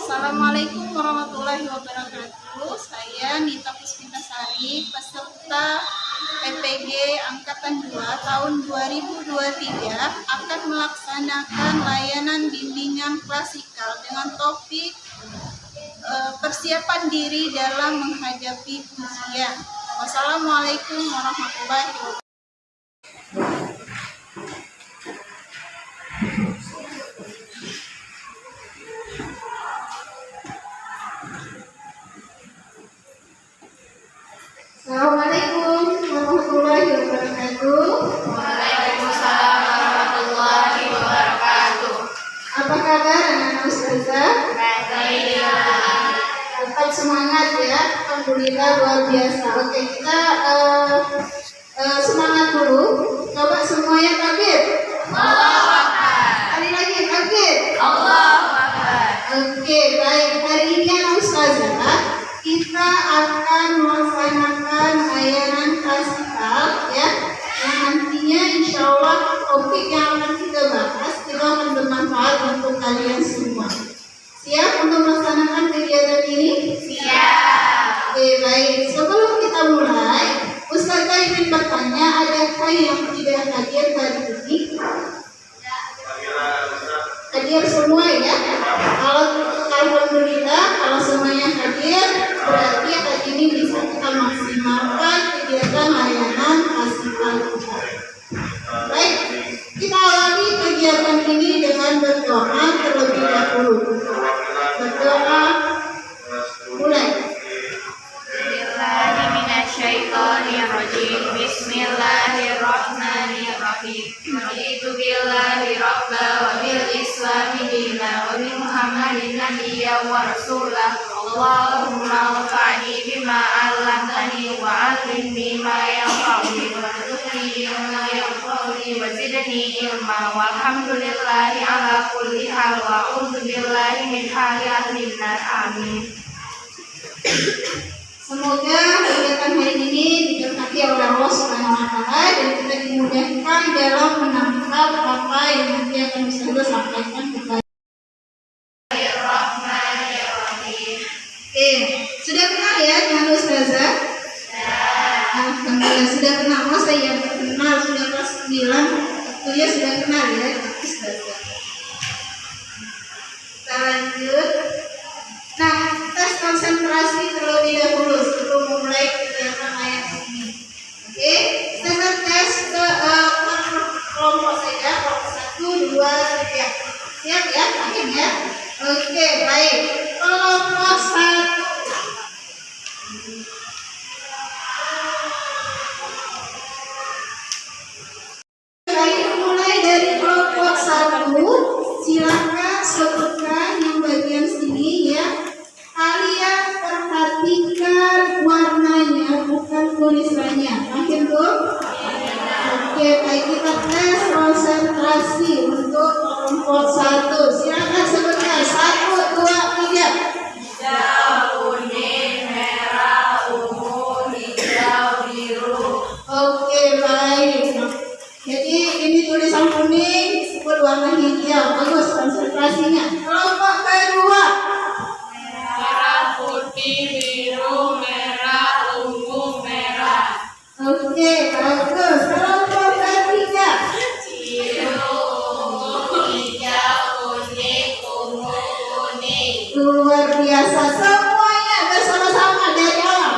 Assalamualaikum warahmatullahi wabarakatuh. Saya Nita Puspitasari, peserta PPG Angkatan 2 tahun 2023 akan melaksanakan layanan bimbingan klasikal dengan topik persiapan diri dalam menghadapi ujian. Wassalamualaikum warahmatullahi wabarakatuh. Assalamualaikum warahmatullahi wabarakatuh. Waalaikumsalam warahmatullahi wabarakatuh. Apa kabar anak-anak ustazah? Baik. Tetap semangat ya. Alhamdulillah luar biasa. Oke, kita semangat dulu. Coba semuanya takbir. Allahu Akbar. Kali lagi takbir. Allahu Akbar. Oke, baik. Hari ini anak ustazah, kita akan melaksanakan layanan klasikal ya, yang nantinya insya Allah topik yang akan kita bahas itu akan bermanfaat untuk kalian semua. Siap untuk melaksanakan kegiatan ini? Siap. Oke, baik. Sebelum kita mulai, Ustazah ingin bertanya, adakah yang tidak hadir hari ini? Hadir semua ya? Kalau alhamdulillah, kalau semuanya hadir, berarti hari ini bisa kita maksimalkan kegiatan layanan klasikal kita. Baik, kita awali kegiatan ini dengan berdoa terlebih dahulu. Berdoa, mulai. Bismillahirrahmanirrahim. Bismillahirrahmanirrahim. Raditu billahi rabba wa bil islami dina wa bi Muhammadin nabiyya wa rasulah. Allahumma anfa'ni bima 'allamtani wa 'allimni ma yanfa'uni warzuqni ilman yanfa'uni wa zidni ilma. Walhamdulillahi ala kulli hal wa a'udzu billahi min hali ahlin nar. Amin. Semoga kegiatan hari ini diberkati oleh Allah Subhanahu wa Ta'ala dan kita dimudahkan dalam menangkap apa yang nanti akan bisa sampaikan kepada. Sudah kenal ya dengan Ustazah? Alhamdulillah sudah kenal. Masa yang kenal sudah kelas 9 itu ya sudah kenal ya Ustazah. Kita lanjut. Nah, tes konsentrasi terlebih dahulu sebelum memulai kegiatan layanan ini. Oke, kita tes ke kelompok saja, kelompok 1, 2, 3. Siap ya, yakin ya? Oke, baik. Kelompok 1. Baik, mulai dari kelompok 1. Silakan sebutkan yang bagian sini ya. Kalian perhatikan warnanya, bukan tulisannya. Yakin tuh? Oke, baik, kita tes konsentrasi untuk kelompok 1. Silakan sebutkan 1, 2, 3. Hijau, kuning, merah, ungu, hijau, biru. Oke, baik. Jadi ini tulisan kuning disebut warna hijau. Bagus konsentrasinya. Kelompok kedua. Merah, putih, biru, merah, ungu, merah. Oke, bagus. Kelompok ketiga. Biru, hijau, kuning, ungu, kuning. Luar biasa. Semuanya bersama-sama dari awal.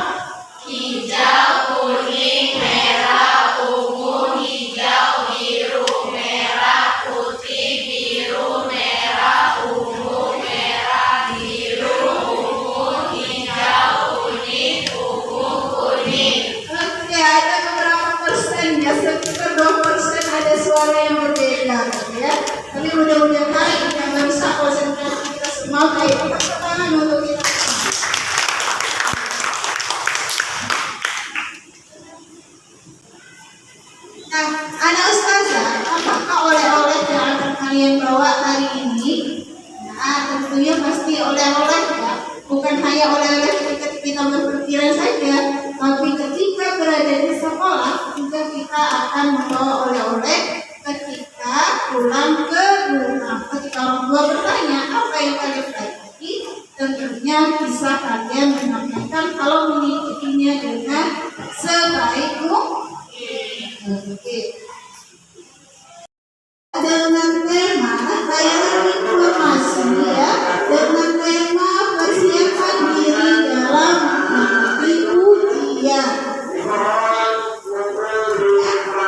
Hijau, kuning, merah, ungu, hijau, biru, merah, putih, biru, merah, ungu, merah, biru, ungu, hijau, kuning, ungu, kuning. Oke, ada beberapa persen ya, sekitar 2% ada suara yang berbeda ya. Tapi mudah-mudahan yang bisa konsentrasi kita semua baik. Tepuk tangan untuk kita. Nah, anak ustazah, apakah oleh-oleh yang akan kalian bawa hari ini? Nah, tentunya pasti oleh-oleh ya. Bukan hanya oleh-oleh ketika kita berpergian saja, tapi ketika berada di sekolah juga kita akan membawa oleh-oleh ketika pulang ke rumah. Ketika orang tua bertanya apa yang kalian pelajari, selanjutnya bisa kalian menyampaikan kalau mengikutinya dengan sebaik mungkin. Oke. Dengan tema layanan informasi ya, dengan tema persiapan diri dalam menghadapi ujian.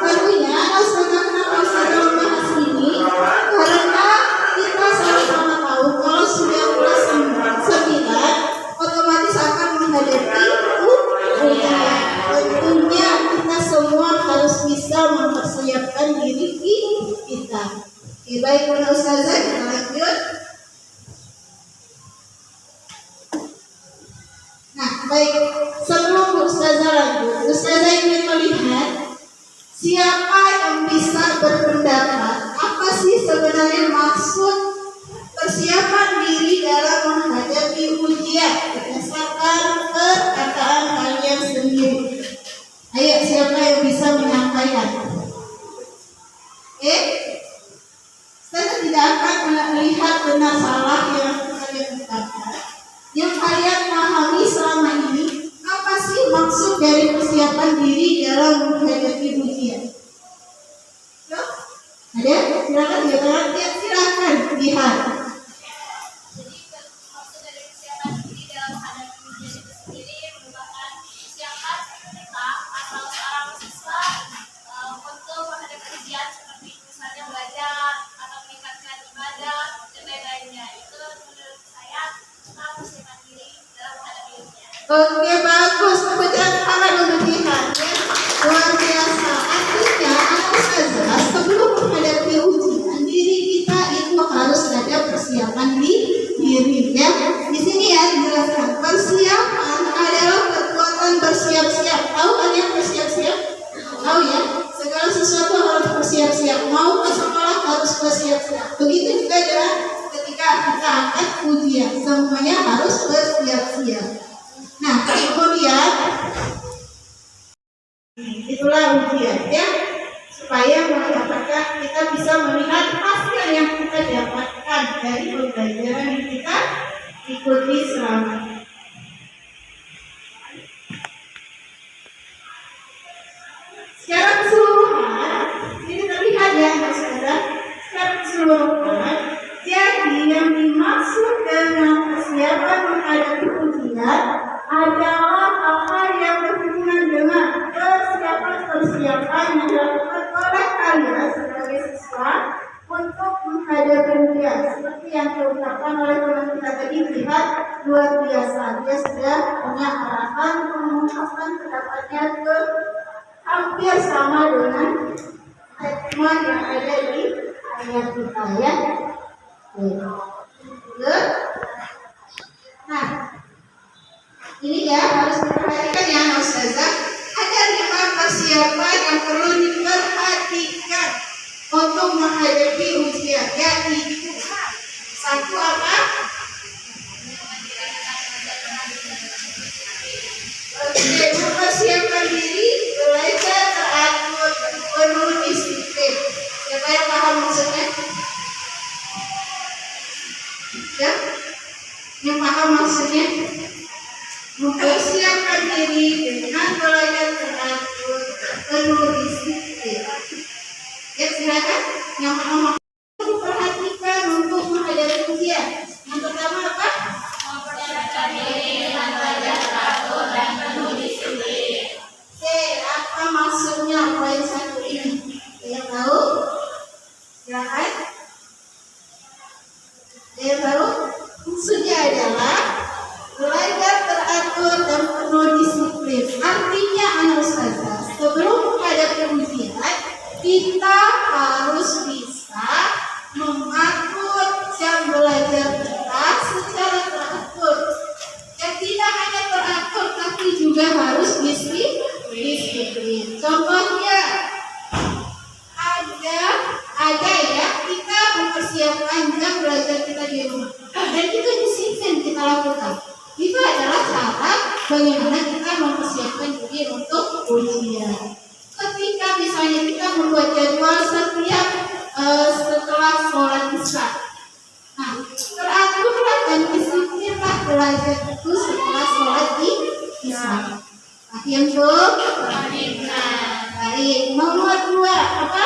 Tentunya Ustazah kenapa Ustazah membahas ini, karena kita sama-sama tahu kalau sudah kelas 9 otomatis akan menghadapi ujian. Tentunya kita semua harus bisa mempersiapkan diri kita. Oke, baik Bunda Ustazah, kita lanjut. Nah, baik, sebelum Ustazah lanjut, Ustazah ingin melihat siapa yang bisa berpendapat apa sih sebenarnya maksud persiapan diri dalam menghadapi ujian berdasarkan perkataan kalian sendiri. Ayo, siapa yang bisa menyampaikan? Saya tidak akan melihat benar salah yang kalian katakan. Yang kalian pahami selama ini, apa sih maksud dari persiapan diri dalam menghadapi ujian? Ada? Silakan lihat. Jadi maksud dari persiapan diri dalam menghadapi ujian itu sendiri merupakan persiapan kita atau seorang siswa untuk menghadapi ujian seperti misalnya belajar atau meningkatkan ibadah dan lain-lainnya. Itu menurut saya persiapan diri dalam menghadapi ujian. Oke, bagus. Kebetulan tangan untuk lihat ya. Luar biasa. Artinya, Ustazah, sebelum menghadapi ujian, diri kita itu harus ada persiapan di diri ya. Di sini ya dijelaskan persiapan adalah perbuatan bersiap-siap. Tahu kan ya bersiap-siap? Tahu ya? Segala sesuatu harus bersiap-siap. Mau ke sekolah harus bersiap-siap. Begitu juga dengan ketika kita akan ujian, semuanya harus bersiap-siap. Nah, kemudian itulah ujian ya, supaya mendapatkan kita bisa melihat hasil yang kita dapatkan dari pembelajaran yang kita ikuti selama ini. Secara keseluruhan ini terlihat ya Ustazah, secara keseluruhan jadi yang dimaksud dengan persiapan menghadapi ujian adalah hal-hal yang berhubungan dengan persiapan yang dilakukan oleh kalian sebagai siswa untuk menghadapi ujian. Seperti yang diungkapkan oleh teman kita tadi, melihat luar biasa. Dia sudah punya arahan untuk mengungkapkan pendapatnya ke hampir sama dengan hikmah yang ada di ayat kita ya. Nah, ini ya harus diperhatikan ya Ustazah. Ada 5 persiapan yang perlu diperhatikan untuk menghadapi ujian, yaitu 1 apa? Mempersiapkan diri, belajar teratur, penuh disiplin. Siapa yang paham maksudnya? Ya? Yang paham maksudnya? Mempersiapkan diri dengan belajar teratur, penuh disiplin. Ya, silakan. Yang pertama diperhatikan untuk menghadapi ujian. Yang pertama apa? Mempersiapkan diri dengan belajar teratur dan penuh disiplin. Oke, apa maksudnya poin 1 ini? Yang tahu? Silakan. Yang tahu? Maksudnya adalah belajar teratur dan penuh disiplin. Artinya anak Ustazah, sebelum menghadapi ujian, kita harus bisa mengatur jam belajar kita secara teratur. Dan tidak hanya teratur, tapi juga harus disiplin. Contohnya ada ya, kita mempersiapkan jam belajar kita di rumah, dan itu disiplin kita lakukan. Itu adalah cara bagaimana kita mempersiapkan diri untuk ujian. Ketika misalnya kita membuat jadwal setiap setelah sholat isya, nah teraturlah dan disiplinlah belajar itu setelah sholat isya. Paham tuh? Baik. Nomor 2 apa?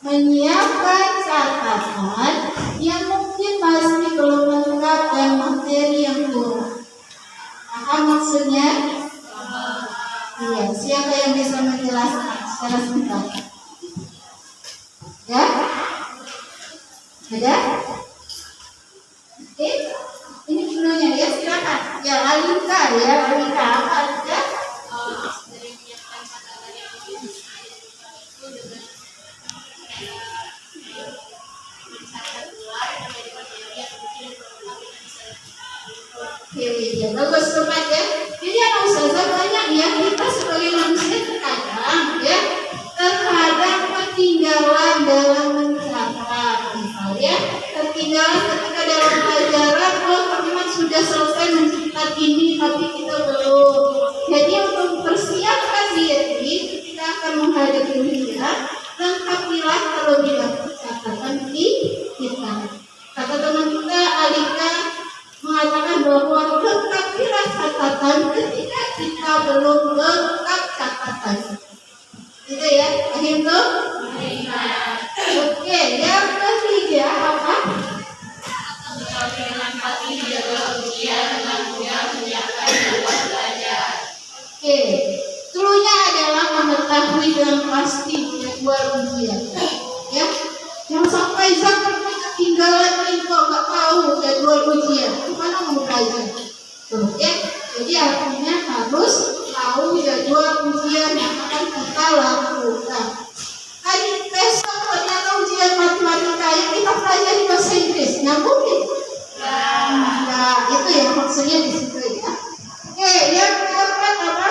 Menyiapkan catatan yang mungkin masih belum lengkap dan materi yang kurang. Paham maksudnya? Iya, siapa yang bisa menjelaskan secara singkat? Ya? Ada? Oke, ini dulunya ya, silakan. Ya, Alika ya, Alika apa Alika? Oke, ya bagus teman ya. Jadi anak ustazah banyak ya, kita sebagai manusia terkadang ya terkadang ketinggalan dalam mencatat. Misalnya ketinggalan ketika dalam pelajaran, oh teman sudah selesai mencatat ini tapi kita belum. Jadi untuk mempersiapkan diri ketika akan menghadapi ujian, lengkapilah terlebih dahulu catatan kita. Kata teman kita Alika mengatakan bahwa lengkapilah catatan ketika kita belum lengkap catatan. Itu ya, paham tuh? Oke, yang ketiga apa? Oke, cluenya adalah mengetahui dengan pasti jadwal ujian. Ya, yang sampai zakat ketinggalan itu nggak tahu jadwal ujian, gimana mau belajar? Tuh, ya. Jadi artinya harus tahu jadwal ujian yang akan kita lakukan. Hari besok ternyata ujian matematika yang kita pelajari bahasa Inggris, nggak mungkin. Nah, itu ya maksudnya di situ ya. Oke, yang keempat apa?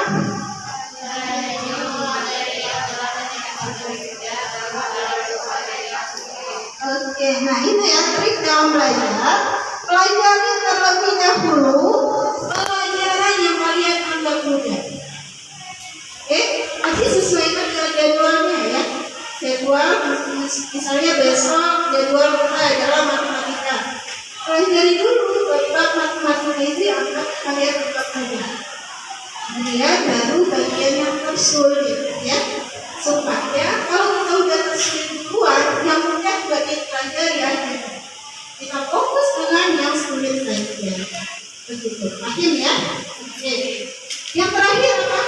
Oke, nah itu ya trik dalam belajar. Pelajari terlebih dahulu pelajaran yang kalian anggap mudah. Oke, nanti sesuaikan dengan jadwalnya ya. Jadwal misalnya besok jadwal kita adalah matematika. Pelajari dulu bab matematika itu yang anggap kalian anggap mudah. Kemudian baru bagian yang tersulit ya. Supaya kalau kita udah tersulit duluan, yang mudah juga dipelajari aja. Kita fokus dengan yang sulit saja. Begitu. Paham ya? Oke. Yang terakhir apa?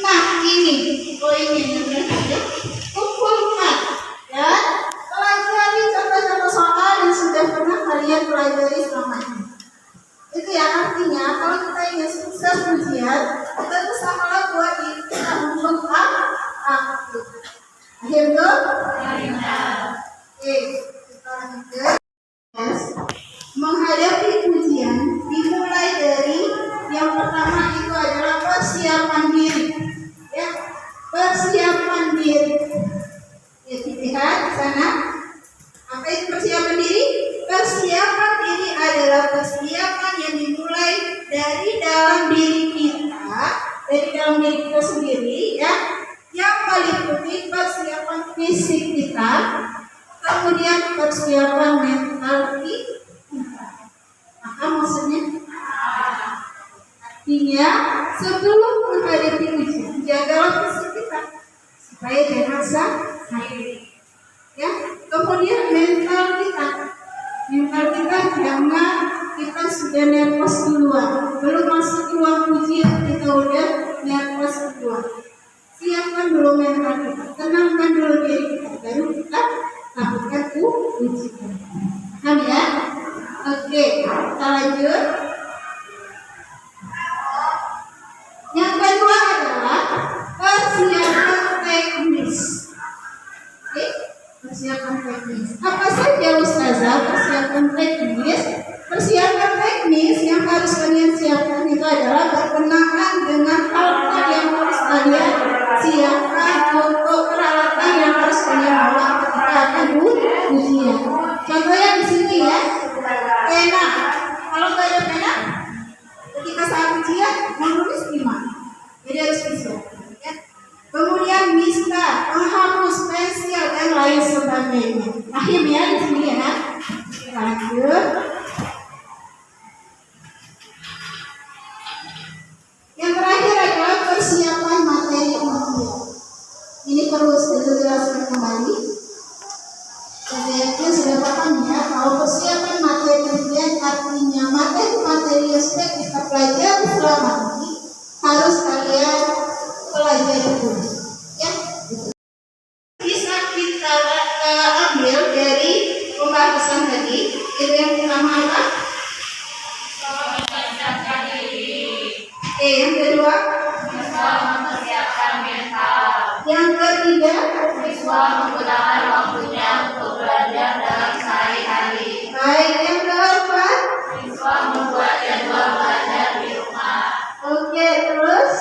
Nah, ini poinnya ya. Kumpulkan ya. Pelajari contoh-contoh soal yang sudah pernah kalian pelajari selama ini. Itu ya artinya kalau kita ingin sukses ujian, kita itu sama buat kita untuk aktif. Akhir tuh? Oke, kita lanjut. Menghadapi ujian dimulai dari yang pertama itu adalah persiapan diri. Ya, persiapan diri. Ya, dilihat di sana. Apa itu persiapan diri? Persiapan diri adalah persiapan yang dimulai dari dalam diri kita sendiri ya. Yang paling penting persiapan fisik kita, kemudian persiapan mental kita. Maka maksudnya artinya sebelum menghadapi ujian, jagalah fisik kita supaya jangan sakit. Ya, kemudian mental kita jangan kita sudah nervous duluan, belum masuk ruang ujian kita udah nervous duluan. Siapkan dulu mental kita, tenangkan dulu diri kita, baru kita lakukan ujian. Paham ya? Oke, kita lanjut. Yang kedua adalah persiapan teknis. Oke, persiapan teknis. Apa saja ustazah persiapan teknis? Persiapan teknis yang harus kalian siapkan itu adalah berkenaan dengan hal-hal yang harus kalian siapkan untuk peralatan yang harus kalian bawa ketika akan ujian. Contohnya di sini ya, pena. Kalau nggak ada pena, ketika saat ujian menulis gimana? Jadi harus bisa. Yang terakhir adalah persiapan materi ujian. Ini perlu dijelaskan kembali. Jadi sudah paham ya, kalau persiapan materi ujian artinya materi-materi yang sudah kita pelajari selama ini harus kalian pelajari dulu. Ya, bisa kita ambil dari pembahasan tadi. Itu yang pertama apa? Yang kedua, mempersiapkan mental. yang ketiga, Siswa menggunakan waktunya untuk belajar dalam sehari-hari. baik, yang keempat. Siswa membuat jadwal belajar di rumah. Oke, terus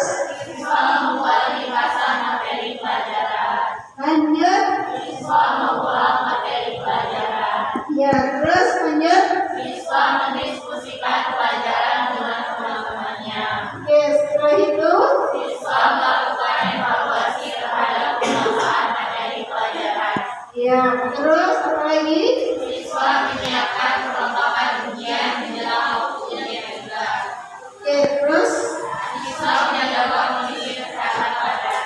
Siswa membuat ringkasan materi pelajaran. lanjut. Siswa mengulang materi pelajaran. Ya, terus lanjut. Siswa mendiskusikan pelajaran dengan teman-temannya. Oke, setelah itu Siswa melakukan evaluasi terhadap pengembangan materi pelajaran. ya, terus apa lagi? Siswa menyiapkan perlengkapan ujian menjelang waktu ujian juga. Oke, terus Siswa menjaga kondisi kesehatan badan.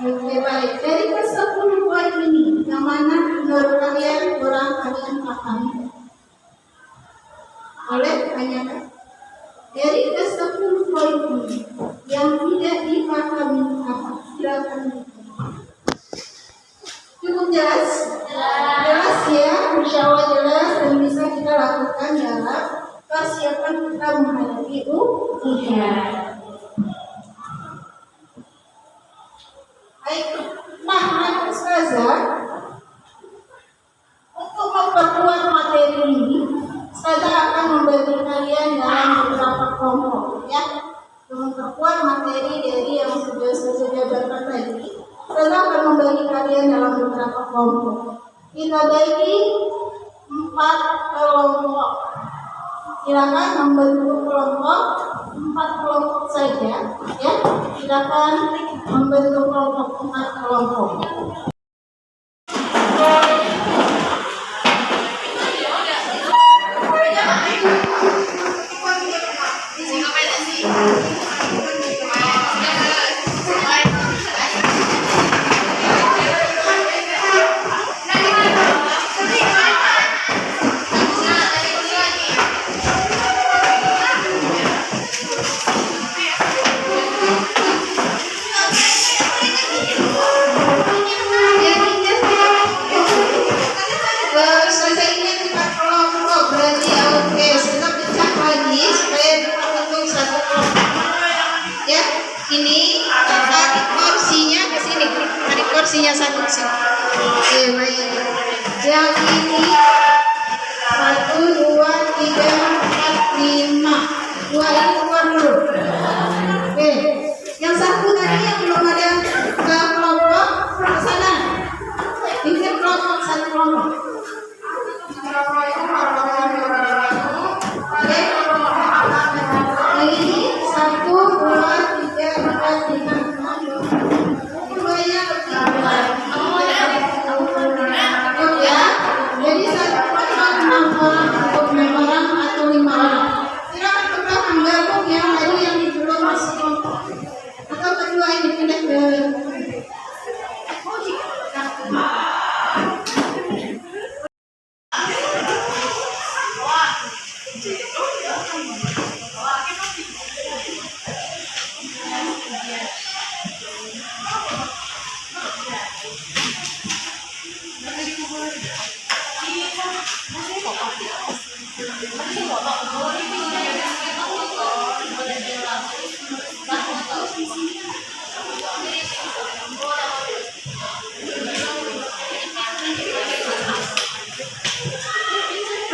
oke, baik. Dari ke-10 poin ini, yang mana menurut kalian kurang kalian pahami? Boleh tanyakan? Dari ke-10 poin ini, yang tidak dipahami apa? Silakan. Cukup jelas? Jelas ya, insya Allah jelas dan bisa kita lakukan dalam persiapan kita menghadapi ujian. Baik, nah Ustazah, untuk memperkuat materi ini, Ustazah akan membagi kalian dalam beberapa kelompok, ya. Untuk memperkuat materi dari yang sudah jabarkan tadi, Ustazah akan membagi kalian dalam beberapa kelompok. Kita bagi 4 kelompok. Silakan membentuk kelompok 4 kelompok saja, ya. Silakan membentuk kelompok 4 kelompok. Ini tarik kursinya ke sini, tarik kursinya satu ke sini. Oke, baik. Yang ini 1, 2, 3, 4, 5. 2 ini keluar dulu. Oke, yang satu tadi yang belum ada ke kelompok ke sana. Bikin kelompok satu kelompok. Oke. Yang ini 1, 2, 3, 4, 5, 6. Banyak ya. Jadi satu kelompok 6 orang atau 6 orang atau 5 orang. Silakan ke belakang gabung yang tadi yang belum masuk kelompok. Atau kedua ini pindah ke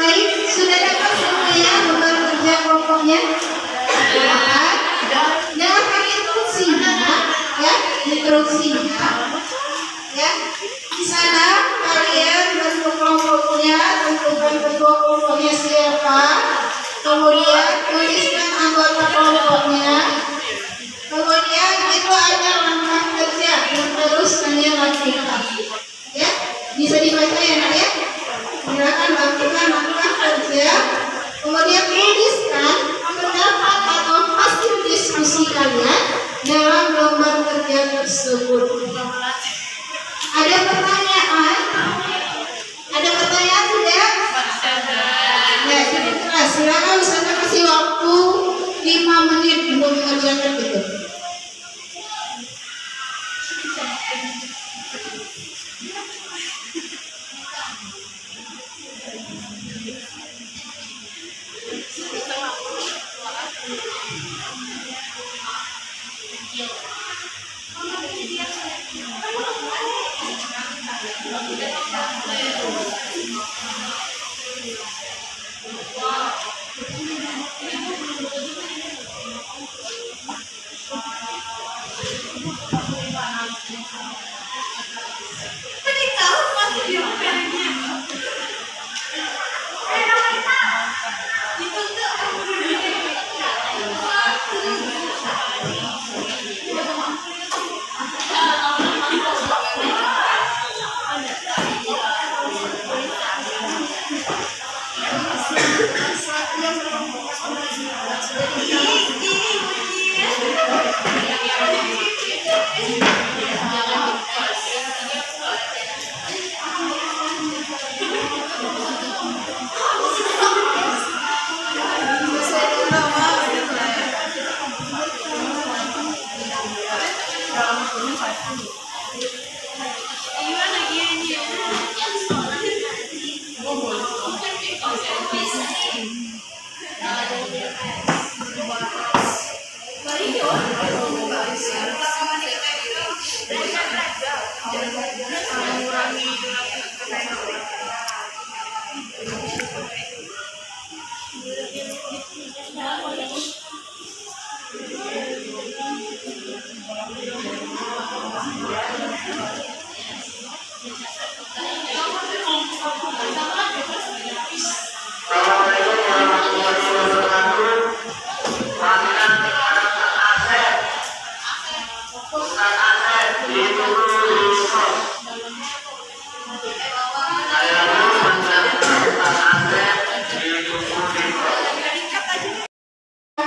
baik, sudah dapat semuanya beban kerja kelompoknya? Jangan pakai instruksinya, ya, instruksinya, ya. Di sana kalian bentuk kelompoknya, tentukan ketua kelompoknya siapa, kemudian tuliskan anggota kelompoknya, kemudian itu ada langkah kerja yang terus kalian lakukan, ya. Bisa dibaca ya nak ya? Silakan lakukan langkah kerja, kemudian tuliskan pendapat atau hasil diskusi kalian tersebut. Ada pertanyaan? Ada pertanyaan tidak? Ya, cukup. Silakan Ustazah kasih waktu 5 menit untuk mengerjakan itu.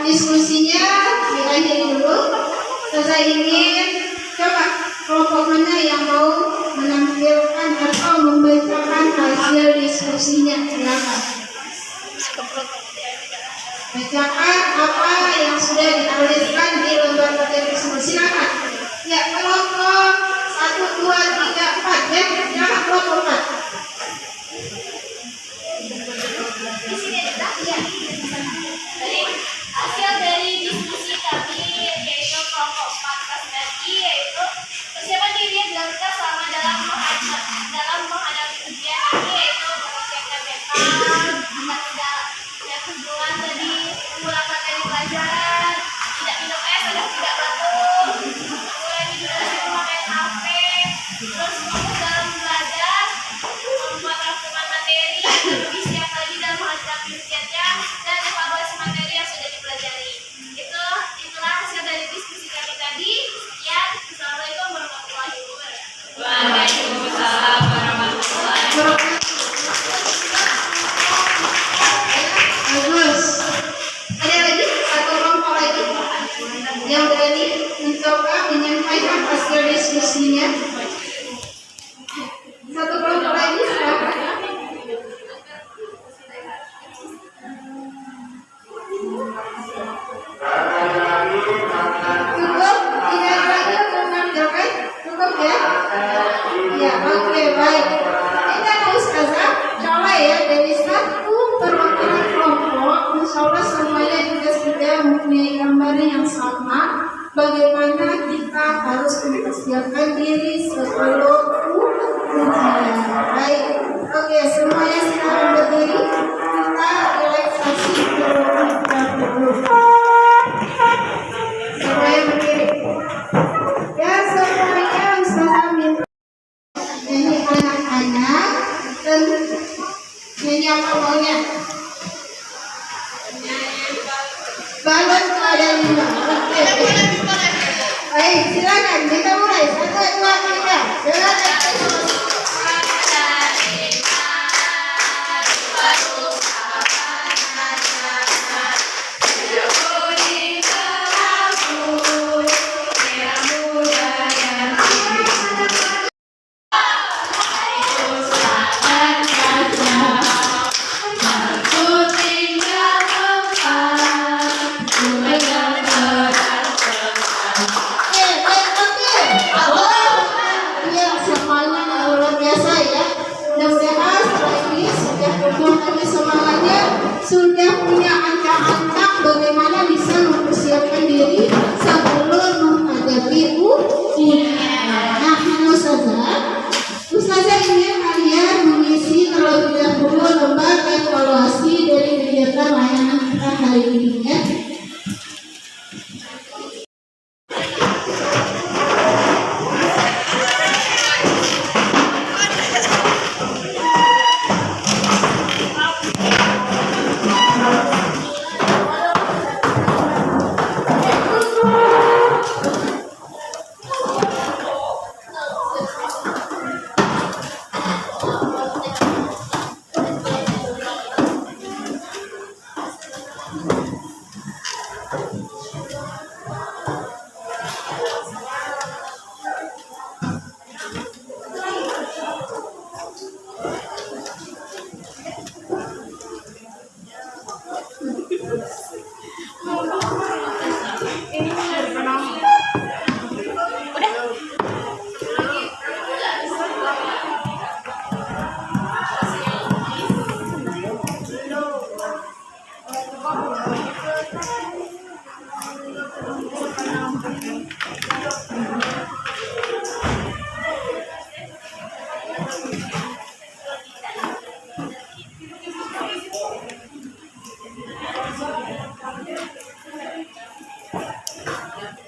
Diskusinya diakhiri dulu. Saya ingin coba kelompok mana yang mau menampilkan atau membacakan hasil diskusinya. Silakan. Bacakan apa yang sudah dituliskan di lembar materi tersebut. Silakan. Ya, kelompok 1, 2, 3, 4. Ya, silakan kelompok 4. Di sini ada ya. Hasil dari diskusi kami yaitu kelompok 4 kelas tadi yaitu persiapan diri yang dilakukan selama dalam menghadapi ujian ini yaitu mempersiapkan mental agar tidak hubungan tadi mengulang materi pelajaran, tidak minum es agar tidak batuk, mengurangi durasi pemakaian HP, terus fokus dalam belajar, membuat rangkuman materi agar lebih siap lagi dalam menghadapi ujiannya dan evaluasi materi yang sudah dipelajari. Itulah hasil dari diskusi kami tadi. Sekian. Assalamualaikum warahmatullahi wabarakatuh. Waalaikumsalam warahmatullahi wabarakatuh. Bagus. Ada lagi satu kelompok lagi yang berani mencoba menyampaikan hasil diskusinya. Satu kelompok lagi, silakan. Cukup, tidak ada lagi yang mengajarkan. Cukup ya? Ya, oke, baik. Kita mau Ustazah coba ya dari satu perwakilan kelompok, insya Allah semuanya juga sudah mempunyai gambaran yang sama bagaimana kita harus mempersiapkan diri sebelum ujian. Baik, oke, semuanya silakan berdiri. Kita relaksasi terlebih dahulu. Semuanya berdiri. Ya, semuanya Ustazah minta nyanyi anak-anak dan nyanyi apa maunya? Balon ada 5. Oke. Baik, silakan kita mulai. 1, 2, 3. Silakan. Yang muda yang Baik,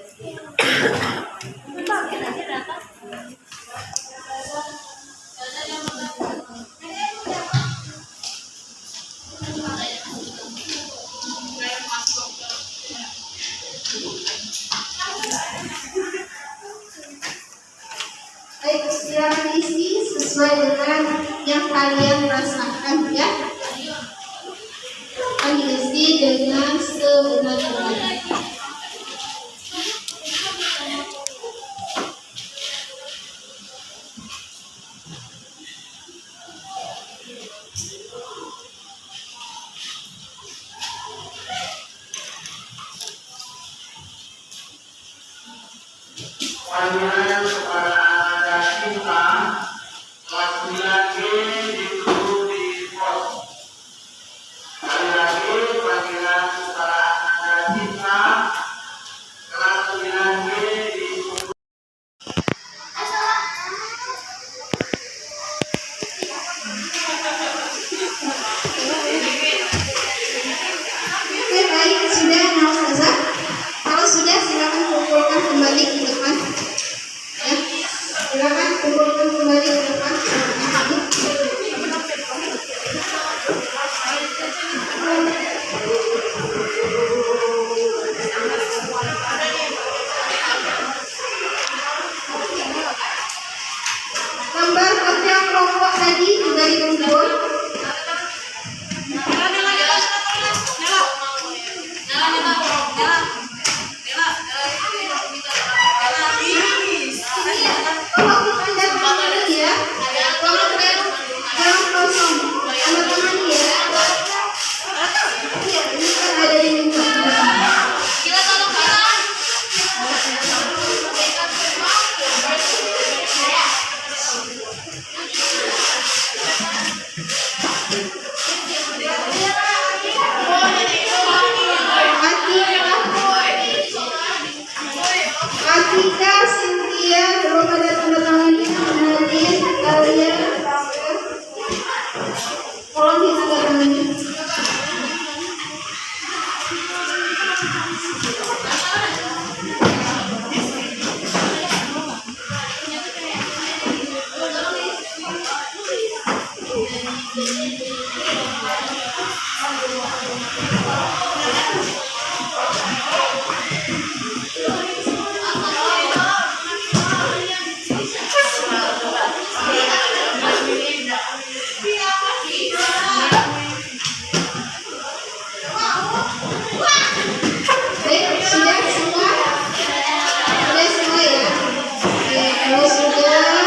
silakan isi sesuai dengan yang kalian rasakan ya. Kalian isi dengan sebenar-benarnya. Panggilan kepada cinta kelas 9G dituju di pos. Sekali lagi panggilan kepada cinta kelas 9G dituju. Oke, baik, sudah Ustazah. Kalau sudah silakan kumpulkan kembali ke depan. Ya, silakan kumpulkan kembali ke depan. Gambar hotel kelompok tadi juga dikumpul. Kalau kita lihat ini ya, jangan kosong, tanda tangan ya. Iya, ini kan ada di muka. Atika, Cynthia, belum ada tanda tangannya. Nadine, kalian tolong di tanda tangannya. Baik, sudah semua? Sudah semua ya? Oke, kalau sudah,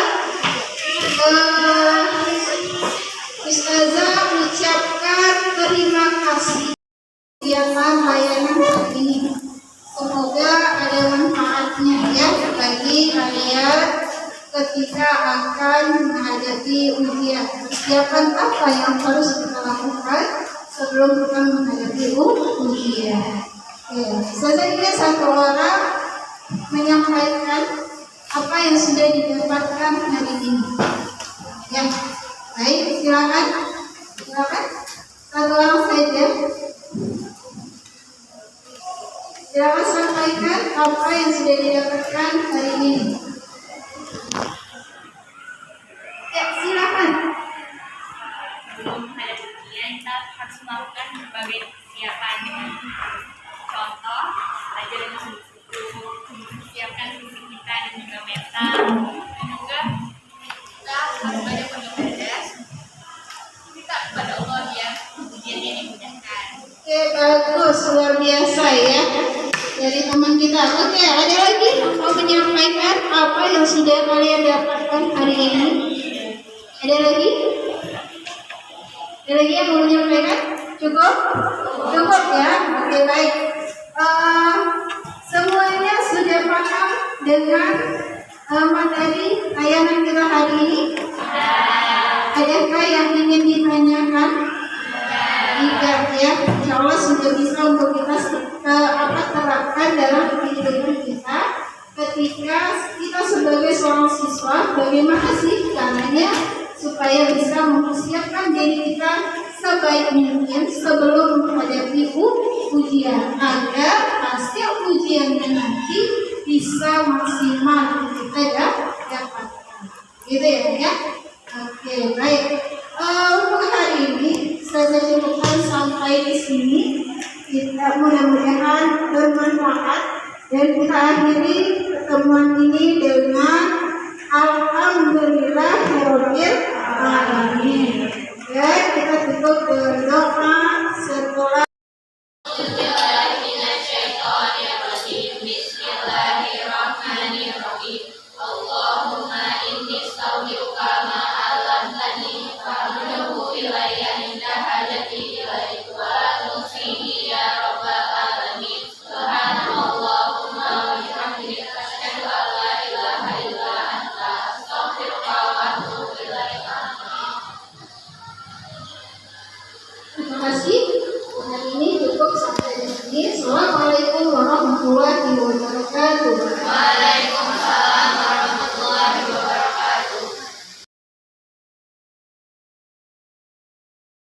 Ustazah ucapkan terima kasih kegiatan layanan hari ini. Semoga ada manfaatnya ya bagi kalian ketika akan menghadapi ujian. Persiapan apa yang harus kita lakukan sebelum kita menghadapi ujian? Ustazah ingin satu orang menyampaikan apa yang sudah didapatkan hari ini. Ya, baik, silakan. Silakan. Satu orang saja. Silakan sampaikan apa yang sudah didapatkan hari ini. Ya, silakan. Sebelum menghadapi ujian, kita harus melakukan berbagai persiapan dengan contoh, belajar dengan sungguh-sungguh, mempersiapkan fisik kita dan juga mental, dan juga kita harus banyak beribadah, minta kepada Allah ya, ujiannya dimudahkan. Oke, bagus, luar biasa ya dari teman kita. Oke, ada lagi mau menyampaikan apa yang sudah kalian dapatkan hari ini? Ada lagi? Ada lagi yang mau menyampaikan? Cukup? Cukup ya? Oke, baik. Semuanya sudah paham dengan materi layanan kita hari ini? Adakah yang ingin ditanyakan? Tidak ya, insya Allah sudah bisa untuk kita terapkan dalam kehidupan kita ketika kita sebagai seorang siswa. Bagaimana sih caranya supaya bisa mempersiapkan diri kita sebaik mungkin sebelum menghadapi ujian agar hasil ujiannya nanti bisa maksimal kita dapatkan. Gitu ya. Oke, baik. Untuk hari ini saya cukupkan sampai di sini. Kita mudah-mudahan bermanfaat dan kita akhiri pertemuan ini dengan alhamdulillahirabbil alamin. Ya, kita tutup dengan doa setelah Bismillahirrahmanirrahim. Allahumma inni astaudiuka ma 'allamtani farudhu ilayya inda hajati ilaik wa tusihi ya rabbal alamin. Subhanallahumma wa bihamdika asyhadu an la ilaha illa anta astaghfiruka wa atubu ilaik. terima kasih. Hari ini cukup sampai di sini. Assalamualaikum warahmatullahi wabarakatuh.